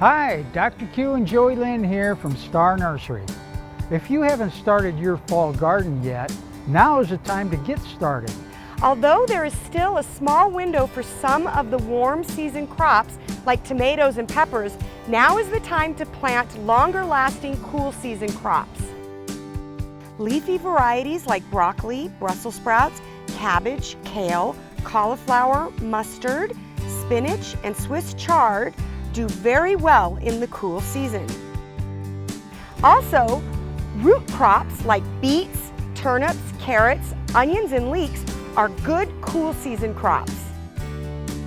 Hi, Dr. Q and Joey Lynn here from Star Nursery. If you haven't started your fall garden yet, now is the time to get started. Although there is still a small window for some of the warm season crops like tomatoes and peppers, now is the time to plant longer lasting cool season crops. Leafy varieties like broccoli, Brussels sprouts, cabbage, kale, cauliflower, mustard, spinach, and Swiss chard do very well in the cool season. Also, root crops like beets, turnips, carrots, onions, and leeks are good cool season crops.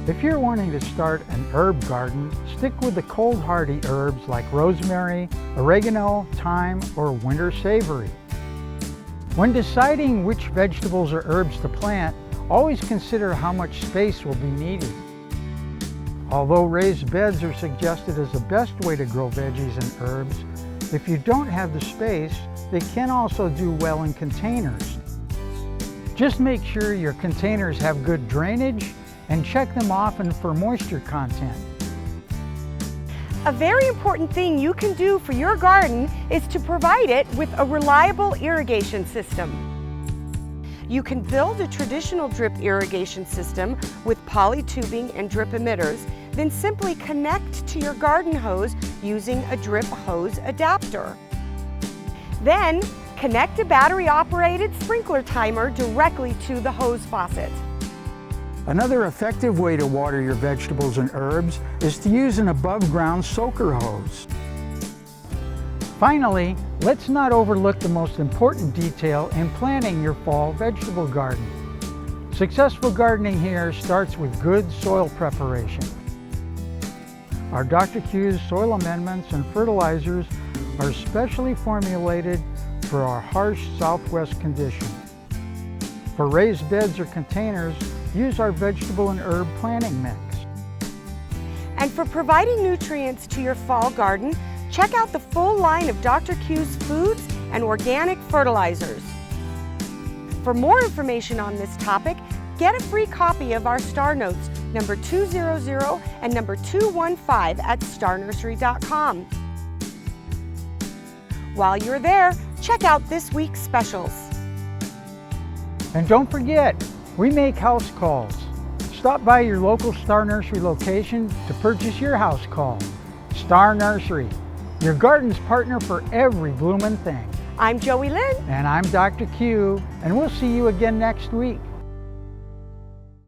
If you're wanting to start an herb garden, stick with the cold hardy herbs like rosemary, oregano, thyme, or winter savory. When deciding which vegetables or herbs to plant, always consider how much space will be needed. Although raised beds are suggested as the best way to grow veggies and herbs, if you don't have the space, they can also do well in containers. Just make sure your containers have good drainage and check them often for moisture content. A very important thing you can do for your garden is to provide it with a reliable irrigation system. You can build a traditional drip irrigation system with poly tubing and drip emitters, then simply connect to your garden hose using a drip hose adapter. Then, connect a battery-operated sprinkler timer directly to the hose faucet. Another effective way to water your vegetables and herbs is to use an above-ground soaker hose. Finally, let's not overlook the most important detail in planting your fall vegetable garden. Successful gardening here starts with good soil preparation. Our Dr. Q's soil amendments and fertilizers are specially formulated for our harsh southwest conditions. For raised beds or containers, use our vegetable and herb planting mix. And for providing nutrients to your fall garden, check out the full line of Dr. Q's foods and organic fertilizers. For more information on this topic, get a free copy of our Star Notes, number 200 and number 215 at starnursery.com. While you're there, check out this week's specials. And don't forget, we make house calls. Stop by your local Star Nursery location to purchase your house call. Star Nursery, your garden's partner for every bloomin' thing. I'm Joey Lynn. And I'm Dr. Q, and we'll see you again next week.